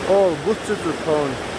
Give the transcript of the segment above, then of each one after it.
all butsu to town.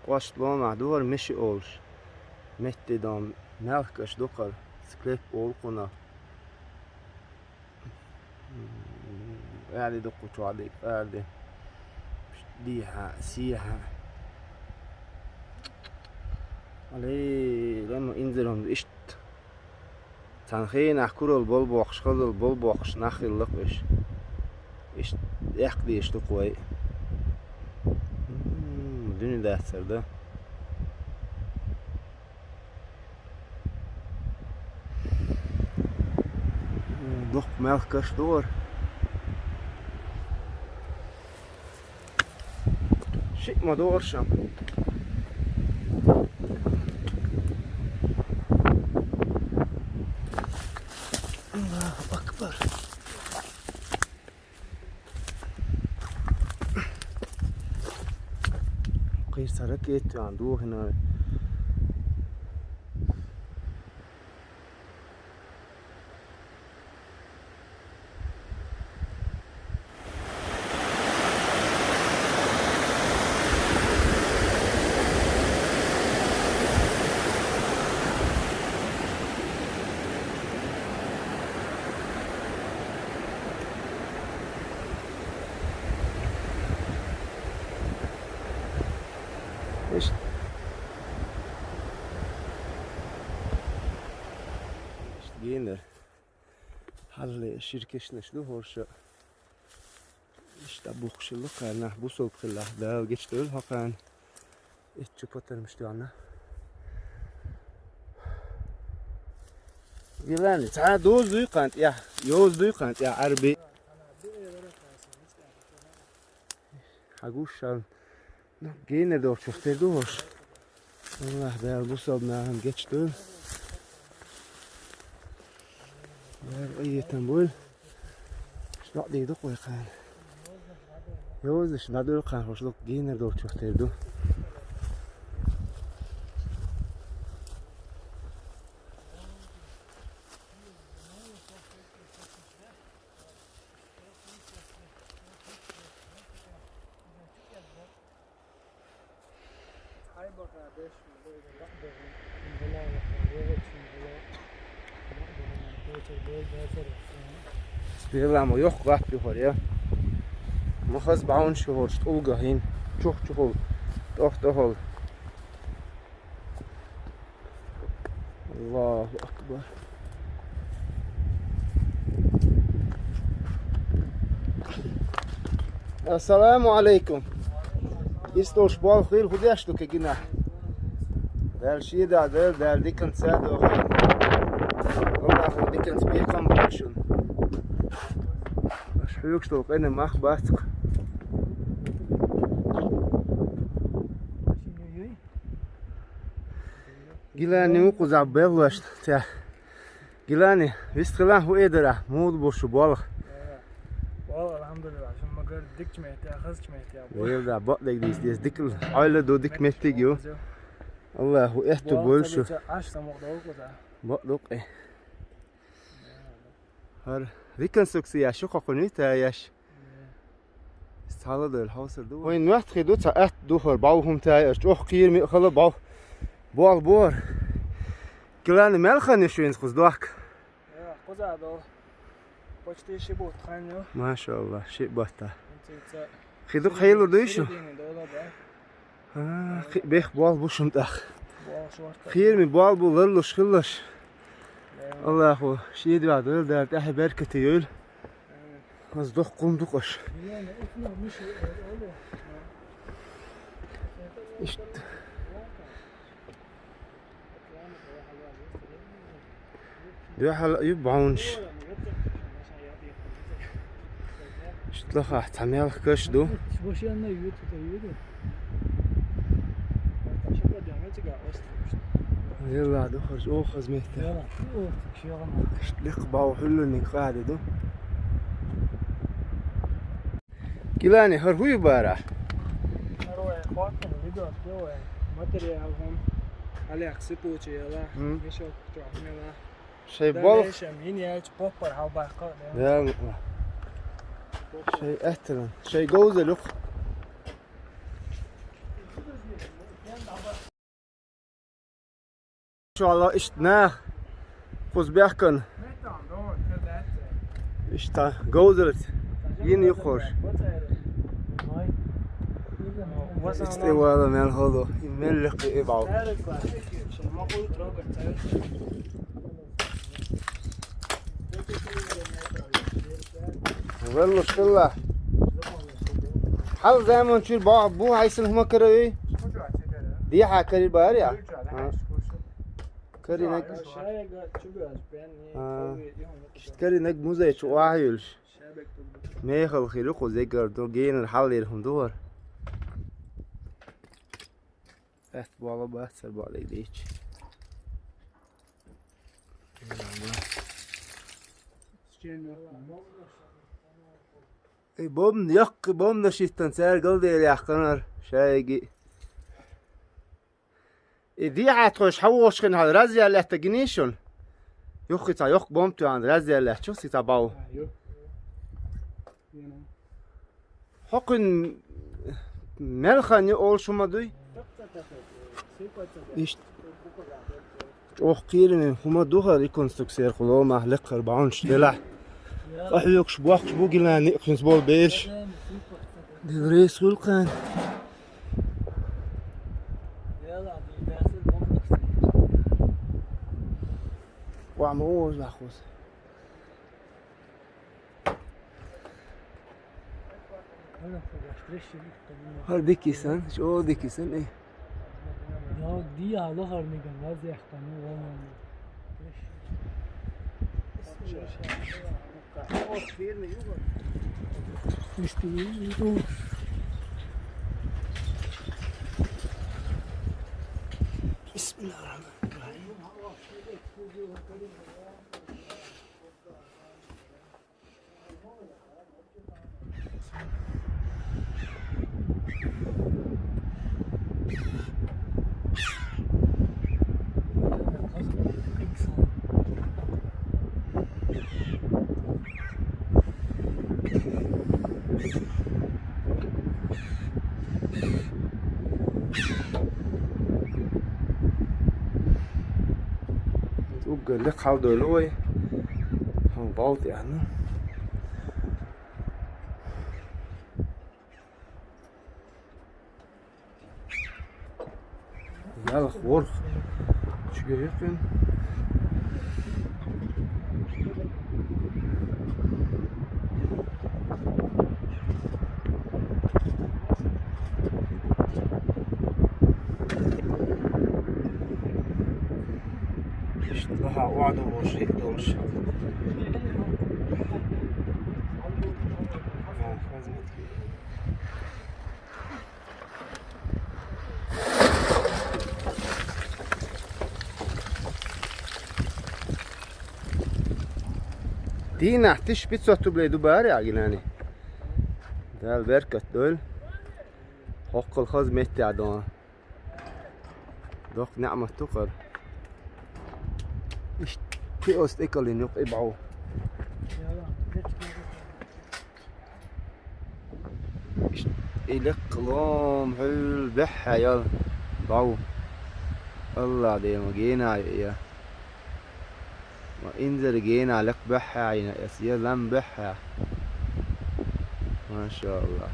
Başlama duvar meşi olmuş. Mettedam melkaş dokar sklep olkuna. Erdi dokutu adik erdi. Diha siha. علي لما انزلهم اشت تنخين احكر البلبوخش خذ البلبوخش نخي اللقش اشت احقدي اشتو قوي دوني دهتر ده دق ملكش دور شيء ما دورشم سركت عنده هنا İşte yine halle şirkeşne şlu horşa işte bu kışlık kana bu soğuk kılla da geçti öl hakan çupatarmıştı ana يلاني تعال دوز دقيقة يا يوز دقيقة يا عربي حقوش Gene door çok terdoor. Allah be bu sabahın geçti. Ya iyi tambul. Şuna deydi koy kan. Yoz şuna dur kan hoşluk gene door çok terdo. بيلعبوا يخرج بخوريا مخز بعون شهور شتولجا هين شوخ شهور تحتهول الله أكبر السلام عليكم يستوش بال خير خداشتو كجنا دال شي دال ديكن سادو والله ديكن سبيكم باشون Höchststock eine machbar. Gilani mu kuzabel washt ta. Gilani vistkhlan hu edara mood boşu bal. والله الحمد لله عشان ما قال ديك مهتي اخذت مهتي ويرجع بطلك ديس ديك عيله دو ديك مهتيجو الله هو احتو بولشو 10 مقدوق ولا بطلق ايه هر Vilken succé, sokkal nőtt eljes. استحالة ده الحاصل ده وين وقت خدو تأت دوخر باوهم تاي أشوف قير مخلا باو بال بور كلان ملخن يشوين خزدوك يا قزع ده почти شبوت خانيو ما شاء الله شيء بطة خدو خيلو دويشو بيخ بال بوشم تأخ خير من بال بوللش خلش الله أخو شيء دوا دول ده تأهي بركة يول az doch kundukoş. İşte. يحل يبعونش. اشتلخ تعمل كش دو. يلا دخرج أوخذ مهتم. اشتلخ باو حلو إنك قاعد دو. Gilani harhuyu bara. Harhuyu khotun video atıyor. Material هم على اكسبوچه يلا مشو تعملها شيء بول مين ياج بوبر هاو باقا يلا شيء احترم شيء جوزه لوك ان شاء الله اشتنا خوز بيحكن اشتا جوزلت ين يخرج استوى هذا من هذا يملق إبعه والله شلة حال زي ما نشيل بو هايسن هما كروي دي حكري باريا كري نك كري نك موزة شو واحيلش ميخل خيلوخو زي قردو جين الحال يرهم دور Evet bağla bahser bağlaydı hiç. Bom yok bom da şitten sergal değil yakınlar şeygi. دي عطوش حوش كن هذا رازي اللي تجنيشون يخي تا يخ بوم تو عند رازي اللي شو سي تباو حقن ملخن يقول شو ما دوي İşte çok kirin huma duha rekonstrüksiyon kulu mahlik 40 ştela. Ahyok şbuak şbu gilani khins bol beş. Dilres hulkan. وعمروز لاخوز. هر ديكيسن شو ديكيسن ايه Ya diye Allah harnigan az yaxtanı olmam. Bismillahirrahmanirrahim. Gần nước khao đời lôi hàng bao tiền يلا خور شو جايين لها وعد وشيء دولش دي نحتش بيتسوتو بليدو باري عجلاني ده البركة دول حق الخاز ميتي عدوان دوك نعمة تقر في أستيكالين يق إبعو إلك قلوم حل بحة يلا باو الله دي ما جينا يا ما انزل جينا لك بحة عين يا لم بحة ما شاء الله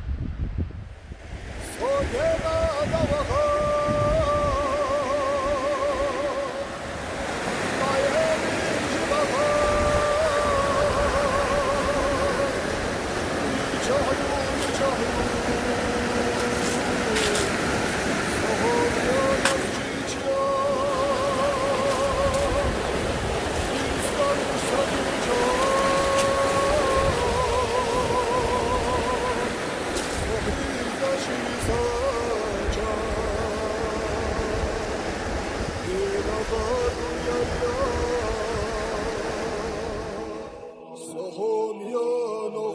Sohom ya no